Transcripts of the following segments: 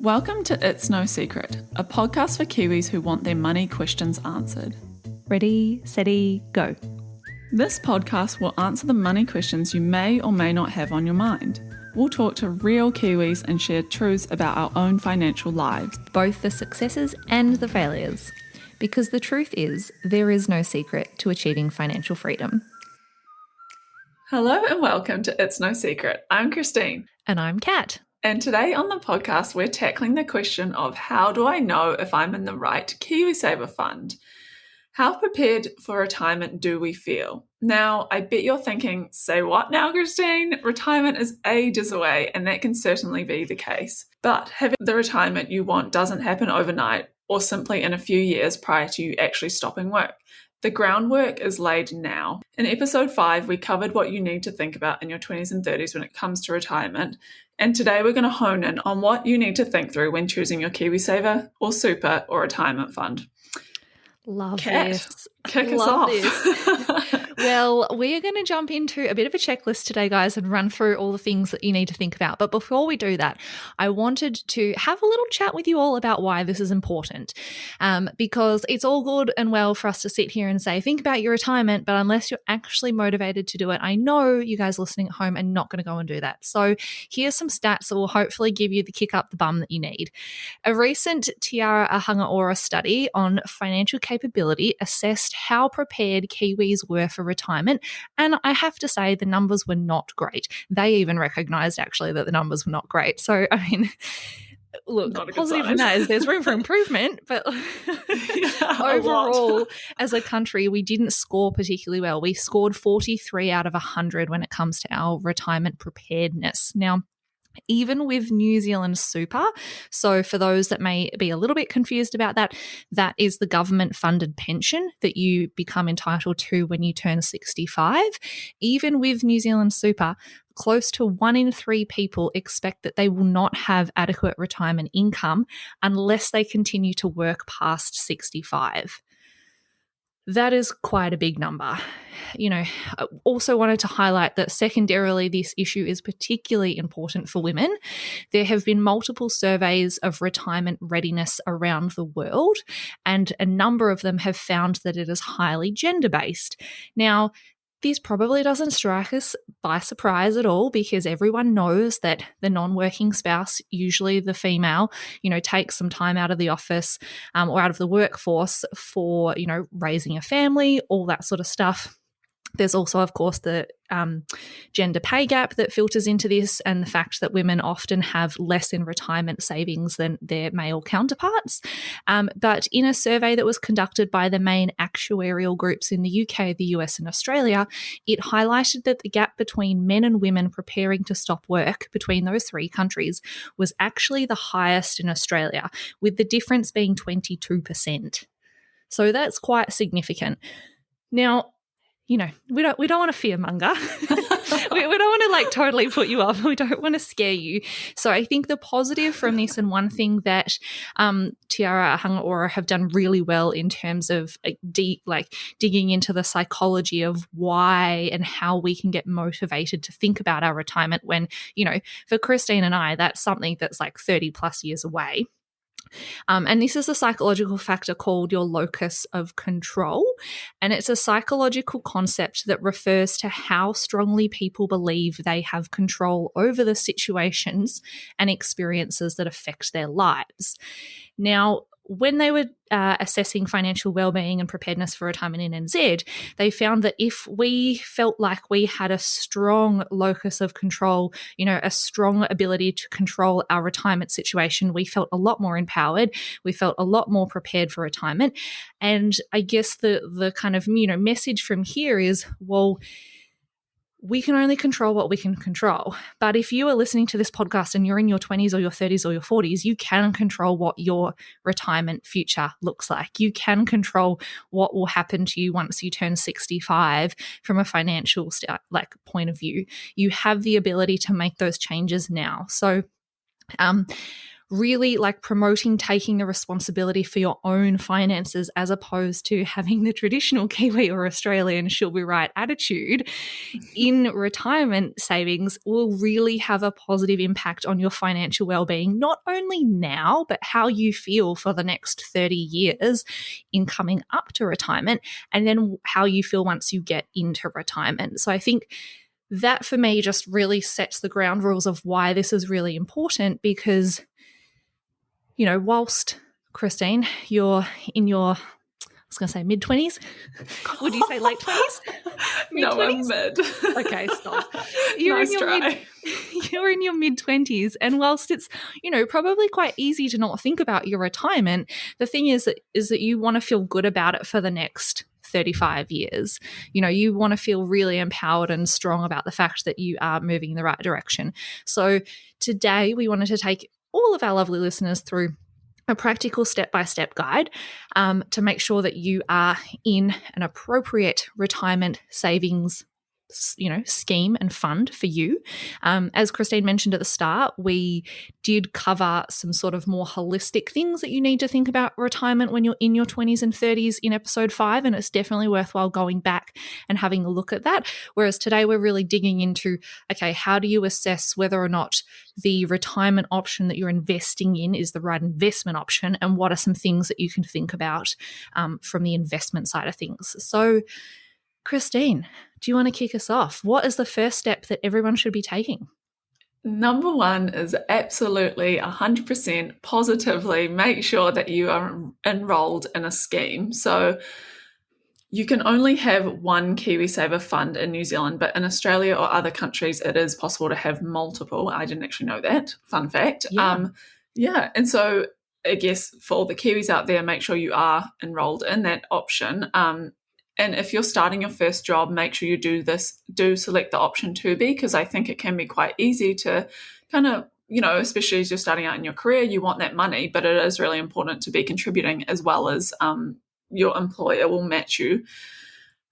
Welcome to It's No Secret, a podcast for Kiwis who want their money questions answered. Ready, steady, go. This podcast will answer the money questions you may or may not have on your mind. We'll talk to real Kiwis and share truths about our own financial lives. Both the successes and the failures. Because the truth is, there is no secret to achieving financial freedom. Hello and welcome to It's No Secret. I'm Christine. And I'm Kat. And today on the podcast, we're tackling the question of how do I know if I'm in the right KiwiSaver fund? How prepared for retirement do we feel? Now, I bet you're thinking, say what now, Christine? Retirement is ages away, and that can certainly be the case. But having the retirement you want doesn't happen overnight or simply in a few years prior to you actually stopping work. The groundwork is laid now. In episode 5, we covered what you need to think about in your 20s and 30s when it comes to retirement. And today we're going to hone in on what you need to think through when choosing your KiwiSaver or super or retirement fund. Love Kat, this. kick us Love off. This. Well, we are going to jump into a bit of a checklist today, guys, and run through all the things that you need to think about. But before we do that, I wanted to have a little chat with you all about why this is important. Because it's all good and well for us to sit here and say, think about your retirement, but unless you're actually motivated to do it, I know you guys listening at home are not going to go and do that. So here's some stats that will hopefully give you the kick up the bum that you need. A recent Tiara Ahunga-Ora study on financial capability assessed how prepared Kiwis were for retirement, and I have to say the numbers were not great. They even recognised actually that the numbers were not great. So, I mean, look, positive in that is there's room for improvement, but overall, as a country, we didn't score particularly well. We scored 43 out of 100 when it comes to our retirement preparedness. Now, even with New Zealand Super, so for those that may be a little bit confused about that, that is the government-funded pension that you become entitled to when you turn 65. Even with New Zealand Super, close to 1 in 3 people expect that they will not have adequate retirement income unless they continue to work past 65. That is quite a big number. You know, I also wanted to highlight that secondarily, this issue is particularly important for women. There have been multiple surveys of retirement readiness around the world, and a number of them have found that it is highly gender-based. Now, this probably doesn't strike us by surprise at all because everyone knows that the non-working spouse, usually the female, takes some time out of the office or out of the workforce for, raising a family, all that sort of stuff. There's also, of course, the gender pay gap that filters into this, and the fact that women often have less in retirement savings than their male counterparts. But in a survey that was conducted by the main actuarial groups in the UK, the US, and Australia, it highlighted that the gap between men and women preparing to stop work between those 3 countries was actually the highest in Australia, with the difference being 22%. So that's quite significant. Now, we don't want to fearmonger. we don't want to totally put you off. We don't want to scare you. So I think the positive from this, and one thing that Tiara Ahunga-Ora have done really well in terms of digging into the psychology of why and how we can get motivated to think about our retirement when, for Christine and I, that's something that's 30 plus years away. And this is a psychological factor called your locus of control. And it's a psychological concept that refers to how strongly people believe they have control over the situations and experiences that affect their lives. Now, when they were assessing financial well-being and preparedness for retirement in NZ, they found that if we felt like we had a strong locus of control, a strong ability to control our retirement situation, we felt a lot more empowered. We felt a lot more prepared for retirement. And I guess the kind of, message from here is, well, we can only control what we can control. But if you are listening to this podcast and you're in your 20s or your 30s or your 40s, you can control what your retirement future looks like. You can control what will happen to you once you turn 65 from a financial point of view. You have the ability to make those changes now. So really like promoting taking the responsibility for your own finances as opposed to having the traditional Kiwi or Australian she'll be right attitude in retirement savings will really have a positive impact on your financial well-being, not only now, but how you feel for the next 30 years in coming up to retirement, and then how you feel once you get into retirement. So I think that for me just really sets the ground rules of why this is really important, because whilst, Christine, you're in your, I was going to say mid-20s. Would you say late 20s? No, I'm mid. Okay, stop. Nice try. You're in your mid-20s, and whilst it's, probably quite easy to not think about your retirement, the thing is that you want to feel good about it for the next 35 years. You want to feel really empowered and strong about the fact that you are moving in the right direction. So today we wanted to take all of our lovely listeners through a practical step-by-step guide to make sure that you are in an appropriate retirement savings scheme and fund for you. As Christine mentioned at the start, we did cover some sort of more holistic things that you need to think about retirement when you're in your 20s and 30s in episode 5, and it's definitely worthwhile going back and having a look at that. Whereas today we're really digging into, okay, how do you assess whether or not the retirement option that you're investing in is the right investment option, and what are some things that you can think about from the investment side of things. So, Christine, do you want to kick us off? What is the first step that everyone should be taking? Number 1 is absolutely 100% positively make sure that you are enrolled in a scheme. So you can only have one KiwiSaver fund in New Zealand, but in Australia or other countries, it is possible to have multiple. I didn't actually know that. Fun fact. Yeah. And so I guess for all the Kiwis out there, make sure you are enrolled in that option. And if you're starting your first job, make sure you do select the option 2B, because I think it can be quite easy to kind of, especially as you're starting out in your career, you want that money, but it is really important to be contributing as well as your employer will match you.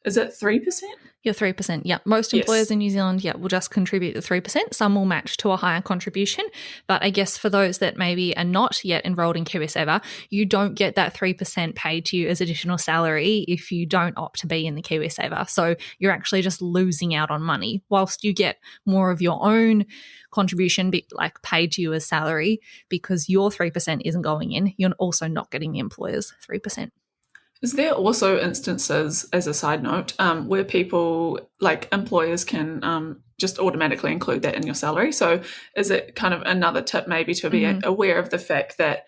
Is it 3%? You're 3%. Yeah. Most employers in New Zealand, will just contribute the 3%. Some will match to a higher contribution. But I guess for those that maybe are not yet enrolled in KiwiSaver, you don't get that 3% paid to you as additional salary if you don't opt to be in the KiwiSaver. So you're actually just losing out on money. Whilst you get more of your own contribution paid to you as salary, because your 3% isn't going in, you're also not getting the employer's 3%. Is there also instances, as a side note, where people, like employers, can just automatically include that in your salary? So is it kind of another tip maybe to be aware of the fact that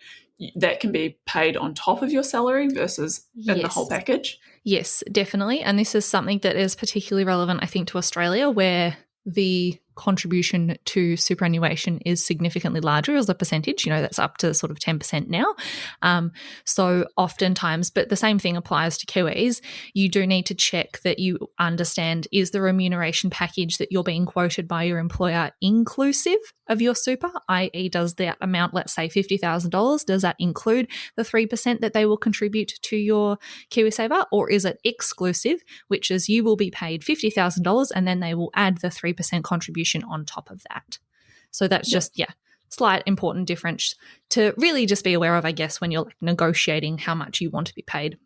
that can be paid on top of your salary versus in the whole package? Yes, definitely. And this is something that is particularly relevant, I think, to Australia, where the contribution to superannuation is significantly larger as a percentage. That's up to sort of 10% now. So oftentimes, but the same thing applies to Kiwis, you do need to check that you understand, is the remuneration package that you're being quoted by your employer inclusive of your super, i.e. does that amount, let's say $50,000, does that include the 3% that they will contribute to your KiwiSaver, or is it exclusive, which is you will be paid $50,000 and then they will add the 3% contribution on top of that. So that's just, slight important difference to really just be aware of, I guess, when you're negotiating how much you want to be paid.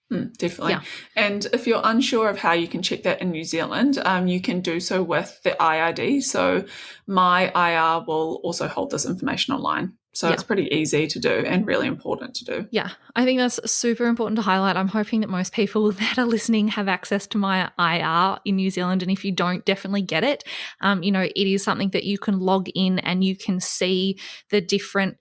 Definitely. Yeah. And if you're unsure of how you can check that in New Zealand, you can do so with the IRD. So my IR will also hold this information online. So it's pretty easy to do and really important to do. Yeah, I think that's super important to highlight. I'm hoping that most people that are listening have access to my IR in New Zealand. And if you don't, definitely get it. It is something that you can log in and you can see the different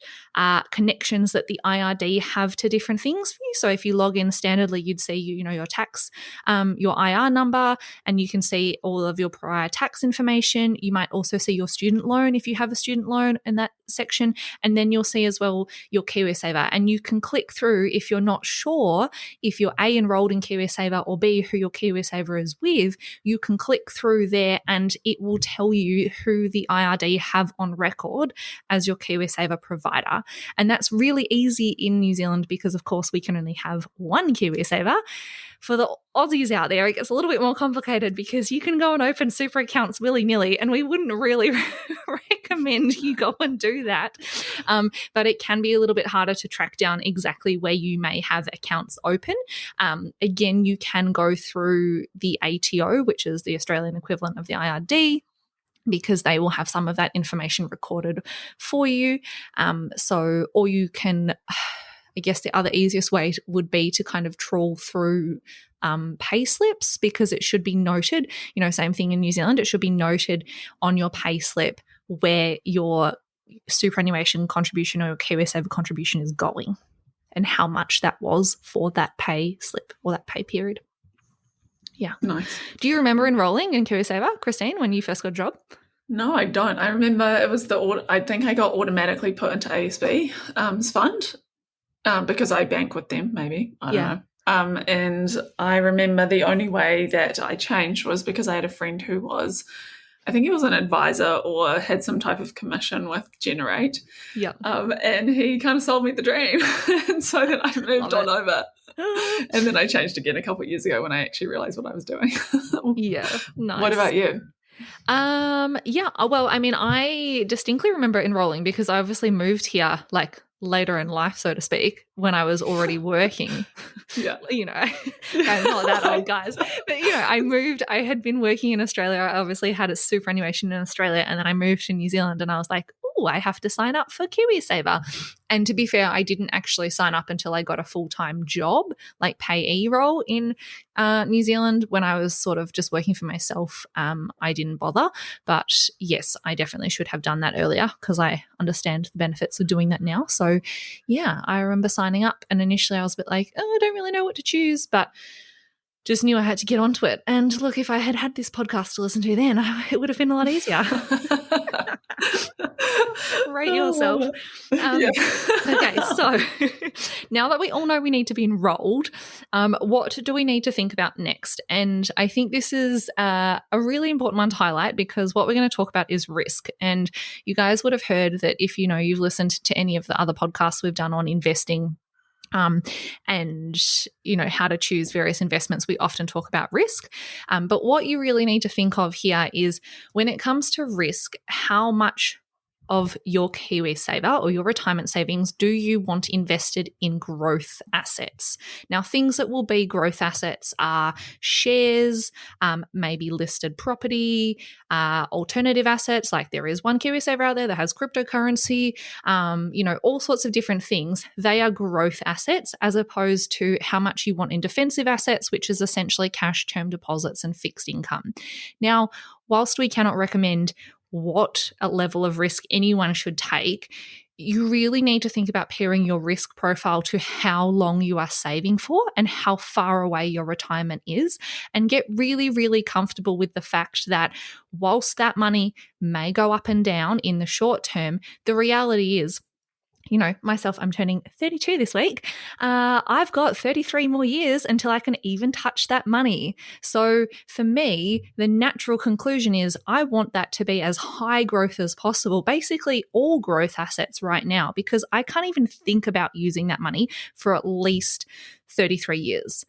connections that the IRD have to different things for you. So if you log in standardly, you'd see, your tax, your IR number, and you can see all of your prior tax information. You might also see your student loan if you have a student loan in that section. And then you'll see as well your KiwiSaver, and you can click through if you're not sure if you're A, enrolled in KiwiSaver, or B, who your KiwiSaver is with. You can click through there and it will tell you who the IRD have on record as your KiwiSaver provider. And that's really easy in New Zealand because, of course, we can only have one KiwiSaver. For the Aussies out there, it gets a little bit more complicated because you can go and open super accounts willy-nilly, and we wouldn't really recommend you go and do do that. But it can be a little bit harder to track down exactly where you may have accounts open. Again, you can go through the ATO, which is the Australian equivalent of the IRD, because they will have some of that information recorded for you. Or you can, I guess the other easiest way would be to kind of trawl through pay slips, because it should be noted, same thing in New Zealand, it should be noted on your pay slip where your superannuation contribution or your KiwiSaver contribution is going and how much that was for that pay slip or that pay period. Yeah. Nice. Do you remember enrolling in KiwiSaver, Christine, when you first got a job? No, I don't. I remember it was I think I got automatically put into ASB's fund because I bank with them, maybe. I don't know. And I remember the only way that I changed was because I had a friend who was, I think he was an advisor or had some type of commission with Generate. Yeah. And he kind of sold me the dream. And so then I moved on over. And then I changed again a couple of years ago when I actually realized what I was doing. Yeah. Nice. What about you? Well, I mean, I distinctly remember enrolling because I obviously moved here like later in life, so to speak, when I was already working. Yeah. I'm not that old, guys. But, I had been working in Australia. I obviously had a superannuation in Australia, and then I moved to New Zealand and I was like, oh, I have to sign up for KiwiSaver. And to be fair, I didn't actually sign up until I got a full-time job, like payee role in New Zealand. When I was sort of just working for myself, I didn't bother. But yes, I definitely should have done that earlier because I understand the benefits of doing that now. So yeah, I remember signing up, and initially I was a bit like, oh, I don't really know what to choose, but just knew I had to get onto it. And look, if I had had this podcast to listen to then, it would have been a lot easier. Rate yourself. Okay, so now that we all know we need to be enrolled, what do we need to think about next? And I think this is a really important one to highlight, because what we're going to talk about is risk. And you guys would have heard that if you've listened to any of the other podcasts we've done on investing, and how to choose various investments, we often talk about risk. But what you really need to think of here is, when it comes to risk, how much of your KiwiSaver or your retirement savings do you want invested in growth assets? Now, things that will be growth assets are shares, maybe listed property, alternative assets, like there is one KiwiSaver out there that has cryptocurrency, all sorts of different things. They are growth assets, as opposed to how much you want in defensive assets, which is essentially cash, term deposits, and fixed income. Now, whilst we cannot recommend what a level of risk anyone should take, you really need to think about pairing your risk profile to how long you are saving for and how far away your retirement is, and get really, really comfortable with the fact that whilst that money may go up and down in the short term, the reality is, myself, I'm turning 32 this week. I've got 33 more years until I can even touch that money. So for me, the natural conclusion is I want that to be as high growth as possible, basically all growth assets right now, because I can't even think about using that money for at least 33 years.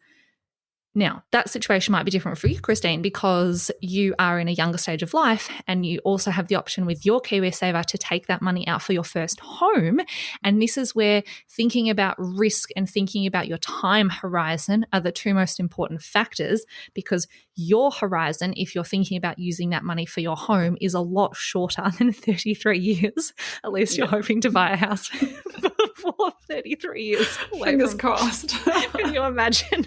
Now, that situation might be different for you, Christine, because you are in a younger stage of life, and you also have the option with your KiwiSaver to take that money out for your first home. And this is where thinking about risk and thinking about your time horizon are the two most important factors, because your horizon, if you're thinking about using that money for your home, is a lot shorter than 33 years. At least you're hoping to buy a house before 33 years. Fingers crossed. Can you imagine?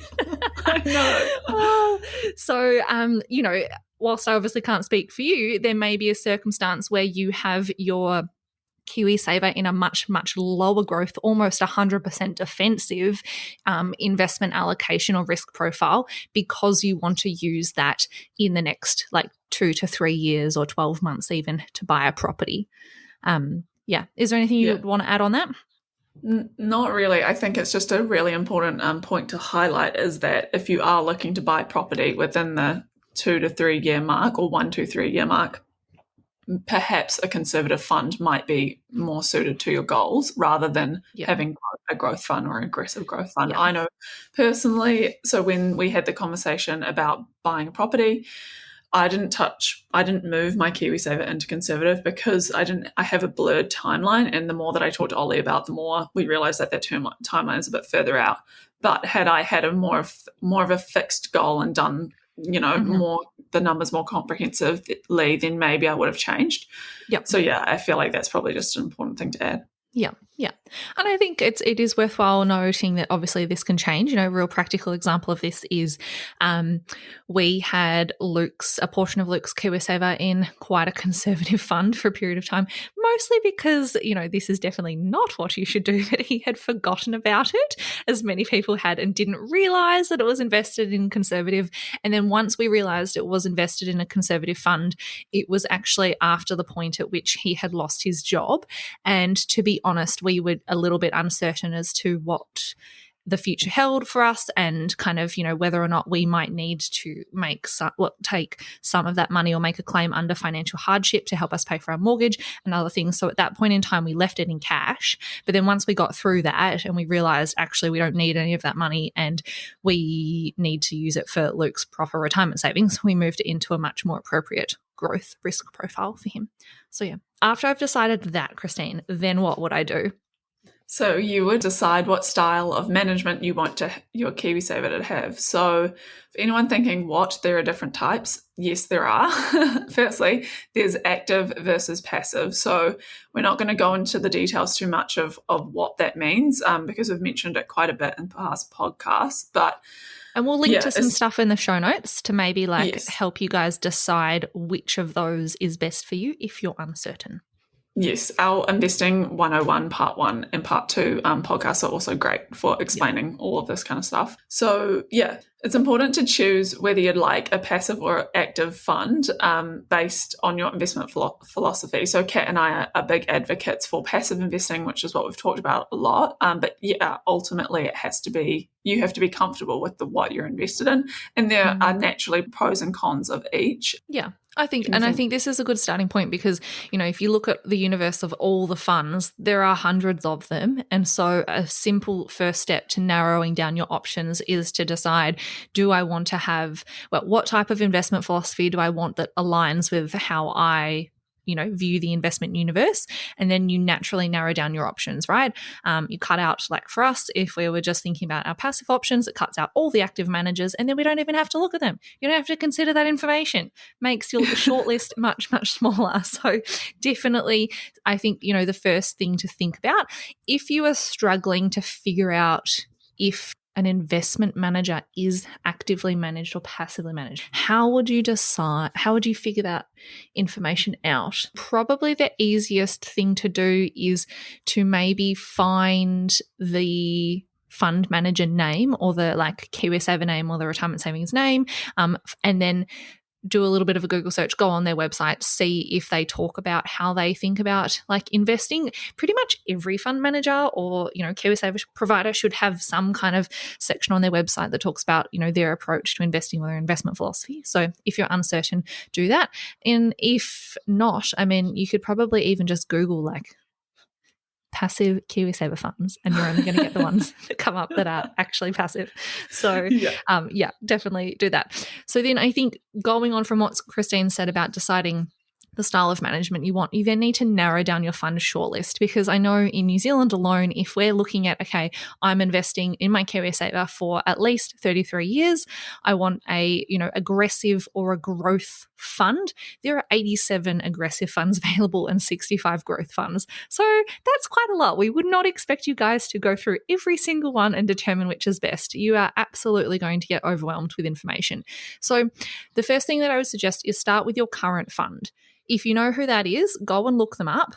I know. So, whilst I obviously can't speak for you, there may be a circumstance where you have your KiwiSaver in a much, much lower growth, almost 100% defensive investment allocation or risk profile, because you want to use that in the next 2 to 3 years or 12 months even to buy a property. Is there anything you would want to add on that? Not really. I think it's just a really important point to highlight, is that if you are looking to buy property within the 2 to 3 year mark, or 1 to 3 year mark, perhaps a conservative fund might be more suited to your goals rather than having a growth fund or an aggressive growth fund. I know personally, so when we had the conversation about buying a property, I didn't move my KiwiSaver into conservative because I have a blurred timeline. And the more that I talked to Ollie about, the more we realized that timeline is a bit further out. But had I had a more of a fixed goal and done, more, the numbers more comprehensively, then maybe I would have changed. Yep. So yeah, I feel like that's probably just an important thing to add. Yeah. And I think it is worthwhile noting that obviously this can change. A real practical example of this is we had a portion of Luke's KiwiSaver in quite a conservative fund for a period of time, mostly because, this is definitely not what you should do, but he had forgotten about it, as many people had, and didn't realize that it was invested in conservative. And then once we realized it was invested in a conservative fund, it was actually after the point at which he had lost his job. And to be honest, we were a little bit uncertain as to what the future held for us, and kind of, whether or not we might need to take some of that money or make a claim under financial hardship to help us pay for our mortgage and other things. So at that point in time, we left it in cash. But then once we got through that and we realized actually we don't need any of that money and we need to use it for Luke's proper retirement savings, we moved it into a much more appropriate growth risk profile for him. So yeah, after I've decided that, Christine, then what would I do? So you would decide what style of management you want your KiwiSaver to have. So for anyone thinking, there are different types? Yes, there are. Firstly, there's active versus passive. So we're not going to go into the details too much of what that means because we've mentioned it quite a bit in past podcasts. And we'll link to some stuff in the show notes to maybe help you guys decide which of those is best for you if you're uncertain. Yes, our Investing 101 Part 1 and Part 2 podcasts are also great for explaining all of this kind of stuff. So, yeah, it's important to choose whether you'd like a passive or active fund based on your investment philosophy. So Kat and I are big advocates for passive investing, which is what we've talked about a lot. But yeah, ultimately you have to be comfortable with what you're invested in. And there are naturally pros and cons of each. Yeah. I think this is a good starting point because, if you look at the universe of all the funds, there are hundreds of them. And so a simple first step to narrowing down your options is to decide, do I want to have, what type of investment philosophy do I want that aligns with how I view the investment universe? And then you naturally narrow down your options, right? You cut out, like for us, if we were just thinking about our passive options, it cuts out all the active managers and then we don't even have to look at them. You don't have to consider that information. Makes your shortlist much, much smaller. So definitely, I think, the first thing to think about, if you are struggling to figure out if an investment manager is actively managed or passively managed, how would you decide? How would you figure that information out? Probably the easiest thing to do is to maybe find the fund manager name or the KiwiSaver name or the retirement savings name, and then do a little bit of a Google search, go on their website, see if they talk about how they think about investing. Pretty much every fund manager or, KiwiSaver provider should have some kind of section on their website that talks about, their approach to investing or their investment philosophy. So if you're uncertain, do that. And if not, you could probably even just Google passive KiwiSaver funds, and you're only going to get the ones that come up that are actually passive. So definitely do that. So then I think going on from what Christine said about deciding the style of management you want, you then need to narrow down your fund shortlist, because I know in New Zealand alone, if we're looking at, okay, I'm investing in my KiwiSaver for at least 33 years, I want a, aggressive or a growth fund. There are 87 aggressive funds available and 65 growth funds. So that's quite a lot. We would not expect you guys to go through every single one and determine which is best. You are absolutely going to get overwhelmed with information. So the first thing that I would suggest is start with your current fund. If you know who that is, go and look them up.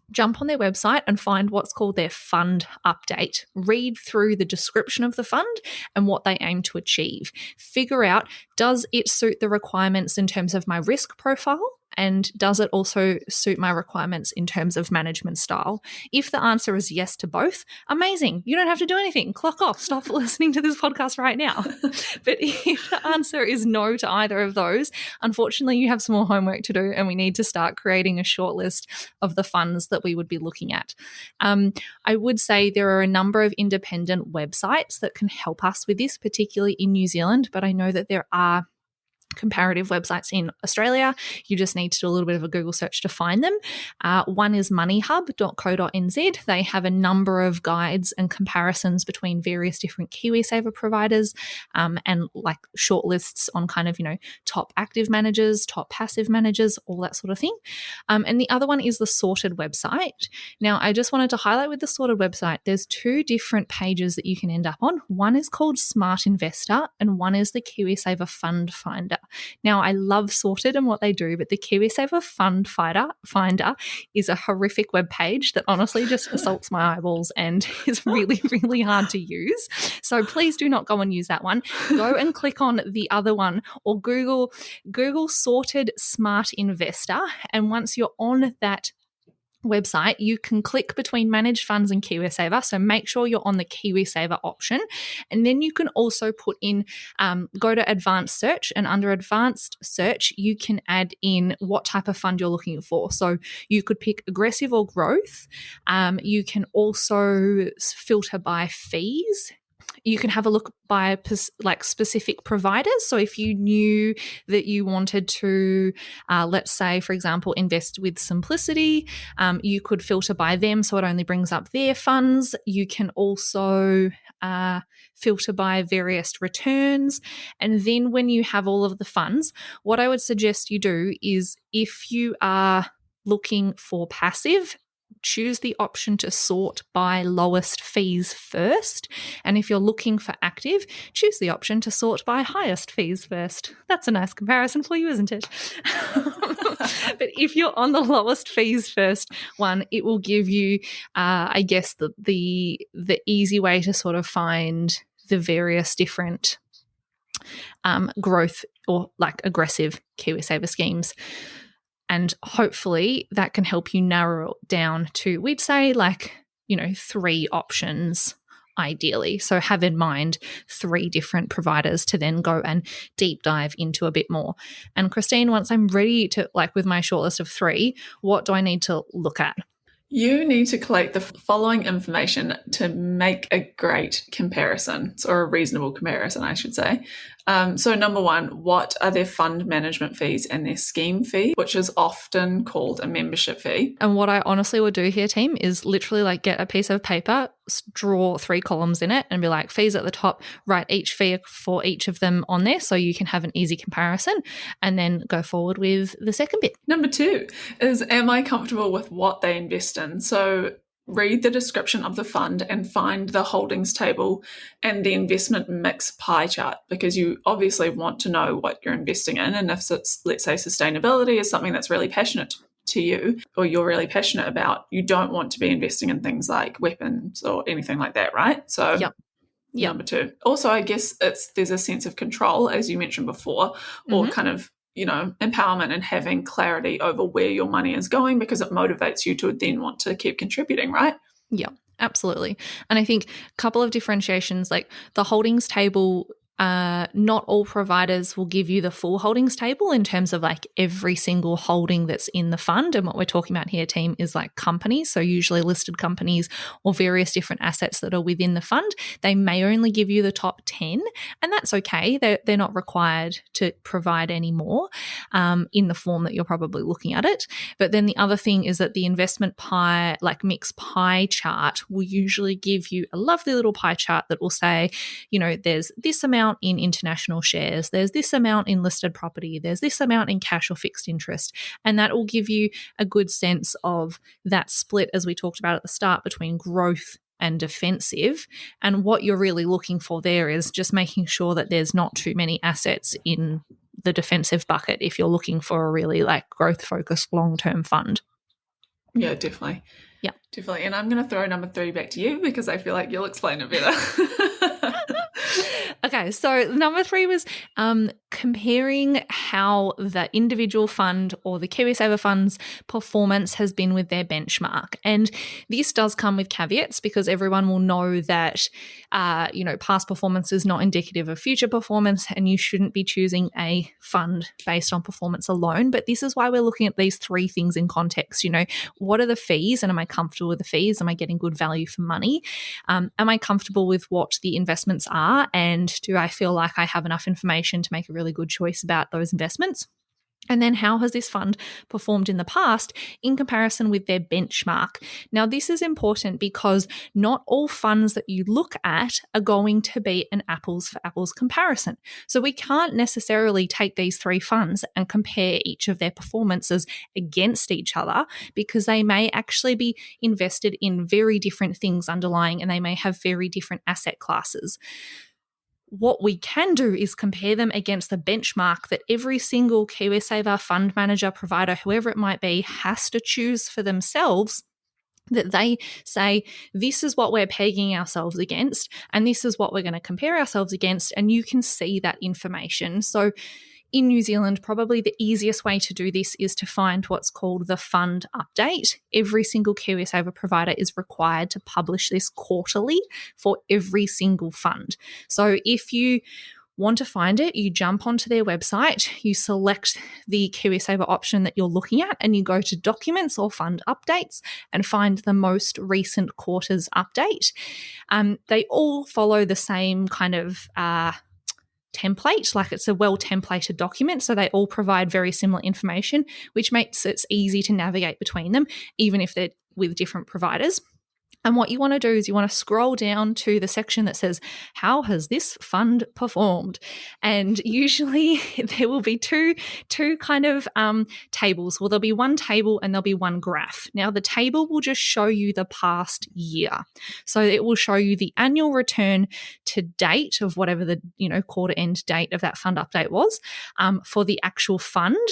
Jump on their website and find what's called their fund update. Read through the description of the fund and what they aim to achieve. Figure out, does it suit the requirements in terms of my risk profile? And does it also suit my requirements in terms of management style? If the answer is yes to both, amazing. You don't have to do anything. Clock off. Stop listening to this podcast right now. But if the answer is no to either of those, unfortunately, you have some more homework to do, and we need to start creating a short list of the funds that we would be looking at. I would say there are a number of independent websites that can help us with this, particularly in New Zealand, but I know that there are comparative websites in Australia. You just need to do a little bit of a Google search to find them. One is moneyhub.co.nz. They have a number of guides and comparisons between various different KiwiSaver providers, and like short lists on kind of, top active managers, top passive managers, all that sort of thing. And the other one is the Sorted website. Now, I just wanted to highlight with the Sorted website, there's two different pages that you can end up on. One is called Smart Investor and one is the KiwiSaver Fund Finder. Now, I love Sorted and what they do, but the KiwiSaver Fund Finder is a horrific web page that honestly just assaults my eyeballs and is really, really hard to use. So please do not go and use that one. Go and click on the other one or Google Sorted Smart Investor. And once you're on that website, you can click between managed funds and KiwiSaver. So make sure you're on the KiwiSaver option. And then you can also put in, go to advanced search, and under advanced search, you can add in what type of fund you're looking for. So you could pick aggressive or growth. You can also filter by fees. You can have a look by like specific providers. So if you knew that you wanted to, let's say, for example, invest with Simplicity, you could filter by them so it only brings up their funds. You can also filter by various returns. And then when you have all of the funds, what I would suggest you do is if you are looking for passive, choose the option to sort by lowest fees first. And if you're looking for active, choose the option to sort by highest fees first. That's a nice comparison for you, isn't it? But if you're on the lowest fees first one, it will give you, I guess, the easy way to sort of find the various different growth or like aggressive KiwiSaver schemes. And hopefully that can help you narrow it down to, we'd say, 3 options ideally. So have in mind 3 different providers to then go and deep dive into a bit more. And Christine, once I'm ready to, with my shortlist of 3, what do I need to look at? You need to collect the following information to make a great comparison, or a reasonable comparison, I should say. So number 1, what are their fund management fees and their scheme fee, which is often called a membership fee. And what I honestly would do here, team, is literally get a piece of paper, draw 3 columns in it and be like, fees at the top, write each fee for each of them on there so you can have an easy comparison, and then go forward with the second bit. Number 2 is, am I comfortable with what they invest in? So read the description of the fund and find the holdings table and the investment mix pie chart, because you obviously want to know what you're investing in. And if it's, let's say, sustainability is something that's really passionate to you or you're really passionate about, you don't want to be investing in things like weapons or anything like that, right? So Yep. Number 2. Also, I guess there's a sense of control, as you mentioned before, or kind of, empowerment and having clarity over where your money is going, because it motivates you to then want to keep contributing, right? Yeah, absolutely. And I think a couple of differentiations, like the holdings table, not all providers will give you the full holdings table in terms of every single holding that's in the fund. And what we're talking about here, team, is companies. So usually listed companies or various different assets that are within the fund. They may only give you the top 10, and that's okay. They're not required to provide any more in the form that you're probably looking at it. But then the other thing is that the investment pie, mix pie chart, will usually give you a lovely little pie chart that will say, there's this amount in international shares, there's this amount in listed property, there's this amount in cash or fixed interest. And that will give you a good sense of that split, as we talked about at the start, between growth and defensive. And what you're really looking for there is just making sure that there's not too many assets in the defensive bucket if you're looking for a really growth-focused long-term fund. Yeah, definitely. Yeah. Definitely. And I'm going to throw number 3 back to you because I feel like you'll explain it better. Okay, so number 3 was comparing how the individual fund or the KiwiSaver fund's performance has been with their benchmark. And this does come with caveats, because everyone will know that, past performance is not indicative of future performance, and you shouldn't be choosing a fund based on performance alone. But this is why we're looking at these 3 things in context. What are the fees, and am I comfortable with the fees? Am I getting good value for money? Am I comfortable with what the the investments are, and do I feel like I have enough information to make a really good choice about those investments? And then how has this fund performed in the past in comparison with their benchmark? Now, this is important because not all funds that you look at are going to be an apples for apples comparison. So we can't necessarily take these three funds and compare each of their performances against each other, because they may actually be invested in very different things underlying, and they may have very different asset classes. What we can do is compare them against the benchmark that every single KiwiSaver fund manager, provider, whoever it might be, has to choose for themselves, that they say, this is what we're pegging ourselves against, and this is what we're going to compare ourselves against, and you can see that information. So in New Zealand, probably the easiest way to do this is to find what's called the fund update. Every single KiwiSaver provider is required to publish this quarterly for every single fund. So if you want to find it, you jump onto their website, you select the KiwiSaver option that you're looking at, and you go to Documents or Fund Updates and find the most recent quarter's update. They all follow the same kind of template, like it's a well templated document, so they all provide very similar information, which makes it easy to navigate between them, even if they're with different providers. And what you want to do is you want to scroll down to the section that says, how has this fund performed? And usually there will be two kind of tables. Well, there'll be one table and there'll be one graph. Now, the table will just show you the past year. So it will show you the annual return to date of whatever the quarter end date of that fund update was for the actual fund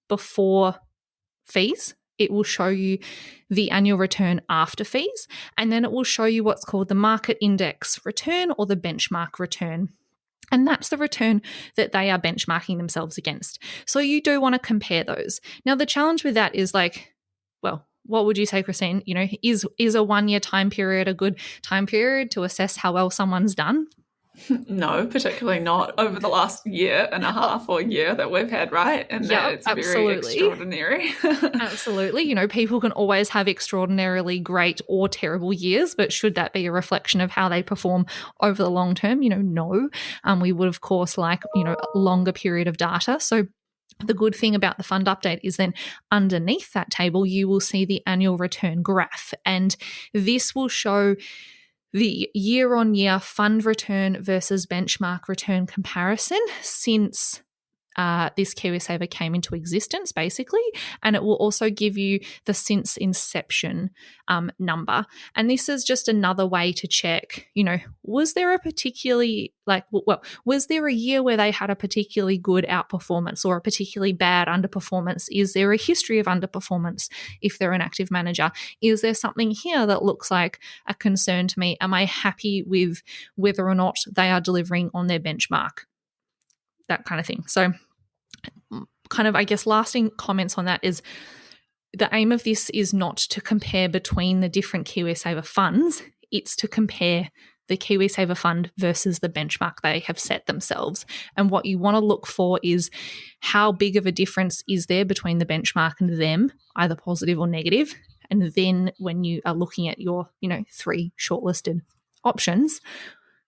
before fees. It will show you the annual return after fees, and then it will show you what's called the market index return or the benchmark return. And that's the return that they are benchmarking themselves against. So you do want to compare those. Now, the challenge with that is well, what would you say, Christine? Is a 1 year time period a good time period to assess how well someone's done? No, particularly not over the last year and a half or year that we've had, right? And that it's very extraordinary. Absolutely. People can always have extraordinarily great or terrible years, but should that be a reflection of how they perform over the long term? No. We would, of course, like, a longer period of data. So the good thing about the fund update is then underneath that table, you will see the annual return graph, and this will show the year-on-year fund return versus benchmark return comparison since this KiwiSaver came into existence, basically, and it will also give you the since inception number. And this is just another way to check, was there a particularly was there a year where they had a particularly good outperformance or a particularly bad underperformance? Is there a history of underperformance if they're an active manager? Is there something here that looks like a concern to me? Am I happy with whether or not they are delivering on their benchmark? That kind of thing. So kind of, I guess, lasting comments on that is the aim of this is not to compare between the different KiwiSaver funds. It's to compare the KiwiSaver fund versus the benchmark they have set themselves. And what you want to look for is how big of a difference is there between the benchmark and them, either positive or negative. And then when you are looking at your, 3 shortlisted options,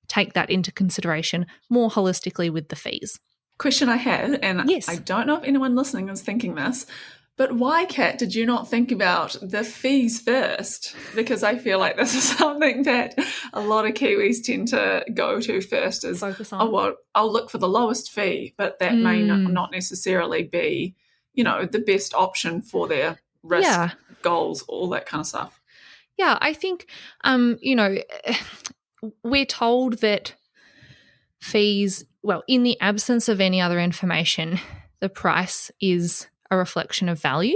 take that into consideration more holistically with the fees. Question I had, and yes. I don't know if anyone listening is thinking this, but why, Kat, did you not think about the fees first? Because I feel like this is something that a lot of Kiwis tend to go to first is, I'll look for the lowest fee, but that may not necessarily be, the best option for their risk, goals, all that kind of stuff. Yeah, I think, we're told that fees, in the absence of any other information, the price is a reflection of value.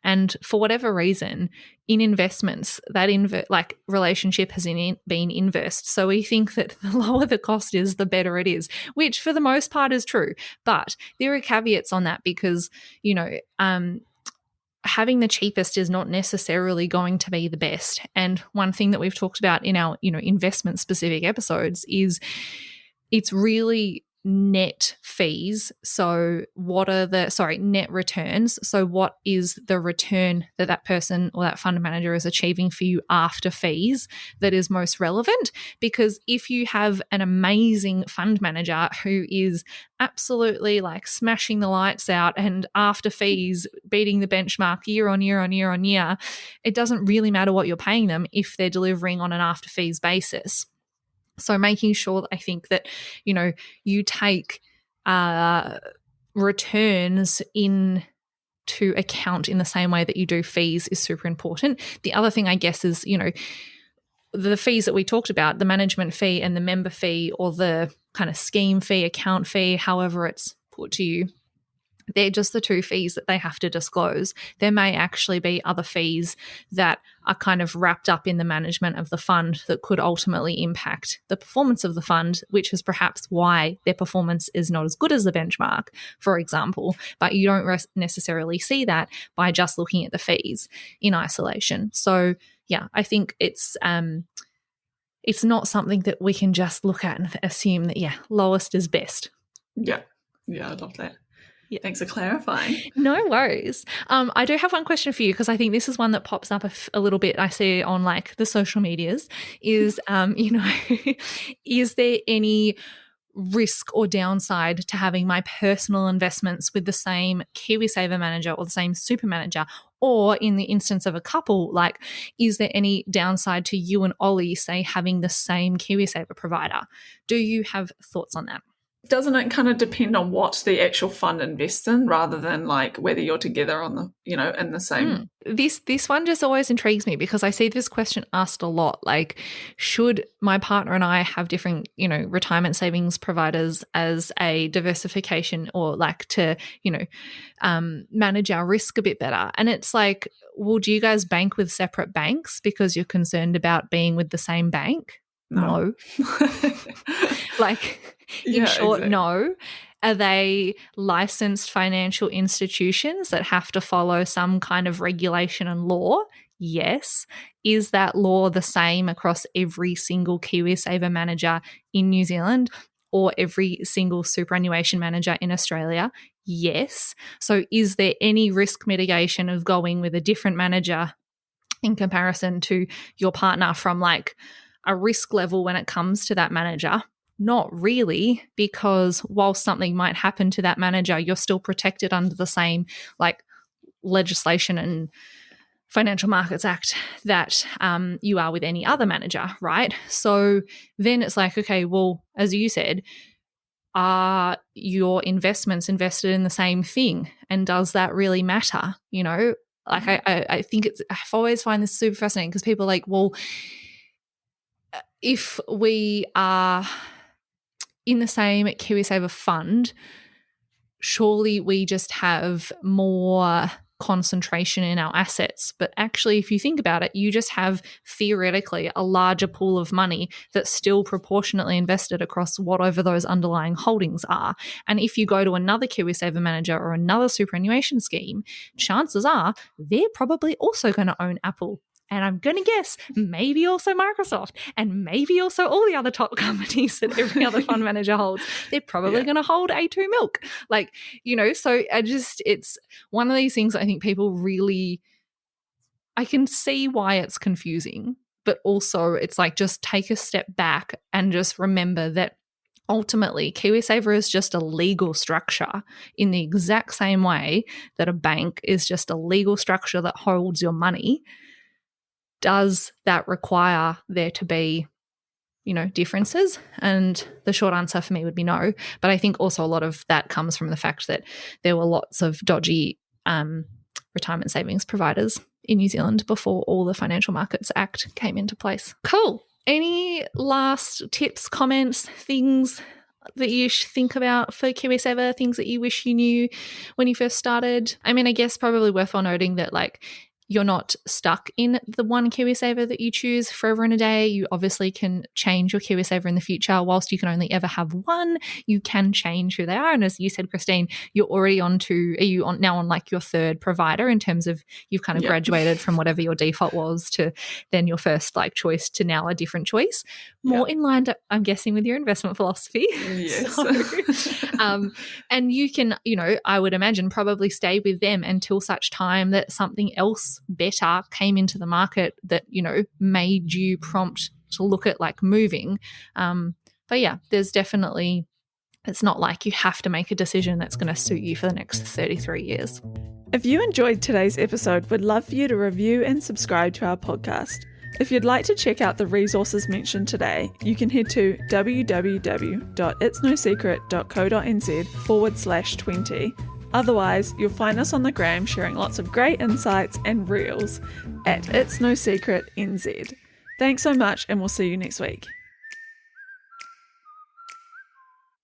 And for whatever reason, in investments, that relationship has been inversed. So we think that the lower the cost is, the better it is, which for the most part is true. But there are caveats on that because, having the cheapest is not necessarily going to be the best. And one thing that we've talked about in our, investment specific episodes is it's really net fees. So net returns. So what is the return that that person or that fund manager is achieving for you after fees that is most relevant? Because if you have an amazing fund manager who is absolutely like smashing the lights out and after fees beating the benchmark year on year on year on year, it doesn't really matter what you're paying them if they're delivering on an after fees basis. So making sure, I think, that, you take returns into account in the same way that you do fees is super important. The other thing, I guess, is, the fees that we talked about, the management fee and the member fee, or the kind of scheme fee, account fee, however it's put to you. They're just the two fees that they have to disclose. There may actually be other fees that are kind of wrapped up in the management of the fund that could ultimately impact the performance of the fund, which is perhaps why their performance is not as good as the benchmark, for example. But you don't necessarily see that by just looking at the fees in isolation. So, yeah, I think it's not something that we can just look at and assume that, lowest is best. Yeah, I love that. Yeah. Thanks for clarifying. No worries. I do have one question for you, because I think this is one that pops up a little bit. I see on like the social medias is, is there any risk or downside to having my personal investments with the same KiwiSaver manager or the same super manager? Or in the instance of a couple, like, is there any downside to you and Ollie, say, having the same KiwiSaver provider? Do you have thoughts on that? Doesn't it kind of depend on what the actual fund invests in, rather than like whether you're together on the, in the same? This one just always intrigues me, because I see this question asked a lot. Like, should my partner and I have different, retirement savings providers as a diversification, or like to, manage our risk a bit better? And it's like, well, do you guys bank with separate banks because you're concerned about being with the same bank? No. Like, in short, exactly. No. Are they licensed financial institutions that have to follow some kind of regulation and law? Yes. Is that law the same across every single KiwiSaver manager in New Zealand or every single superannuation manager in Australia? Yes. So is there any risk mitigation of going with a different manager in comparison to your partner from like a risk level when it comes to that manager? Not really, because while something might happen to that manager, you're still protected under the same like legislation and Financial Markets Act that you are with any other manager, right? So then it's like, okay, well, as you said, are your investments invested in the same thing? And does that really matter? Like I think I've always find this super fascinating, because people are like, well, if we are in the same KiwiSaver fund, surely we just have more concentration in our assets. But actually, if you think about it, you just have theoretically a larger pool of money that's still proportionately invested across whatever those underlying holdings are. And if you go to another KiwiSaver manager or another superannuation scheme, chances are they're probably also going to own Apple. And I'm going to guess maybe also Microsoft, and maybe also all the other top companies that every other fund manager holds. They're probably going to hold A2 Milk. Like, so it's one of these things I think people really, I can see why it's confusing, but also it's like, just take a step back and just remember that ultimately, KiwiSaver is just a legal structure in the exact same way that a bank is just a legal structure that holds your money. Does that require there to be, differences? And the short answer for me would be no. But I think also a lot of that comes from the fact that there were lots of dodgy retirement savings providers in New Zealand before all the Financial Markets Act came into place. Cool. Any last tips, comments, things that you think about for KiwiSaver, things that you wish you knew when you first started? I mean, I guess probably worthwhile noting that, like, you're not stuck in the one KiwiSaver that you choose forever and a day. You obviously can change your KiwiSaver in the future. Whilst you can only ever have one, you can change who they are. And as you said, Christine, you're already now on like your third provider in terms of you've kind of graduated from whatever your default was to then your first like choice to now a different choice. More in line, I'm guessing, with your investment philosophy. Yes. And you can, I would imagine probably stay with them until such time that something else better came into the market that, made you prompt to look at like moving. But yeah, there's definitely, it's not like you have to make a decision that's going to suit you for the next 33 years. If you enjoyed today's episode, we'd love for you to review and subscribe to our podcast. If you'd like to check out the resources mentioned today, you can head to www.itsnosecret.co.nz/20. Otherwise, you'll find us on the gram sharing lots of great insights and reels at It's No Secret NZ. Thanks so much, and we'll see you next week.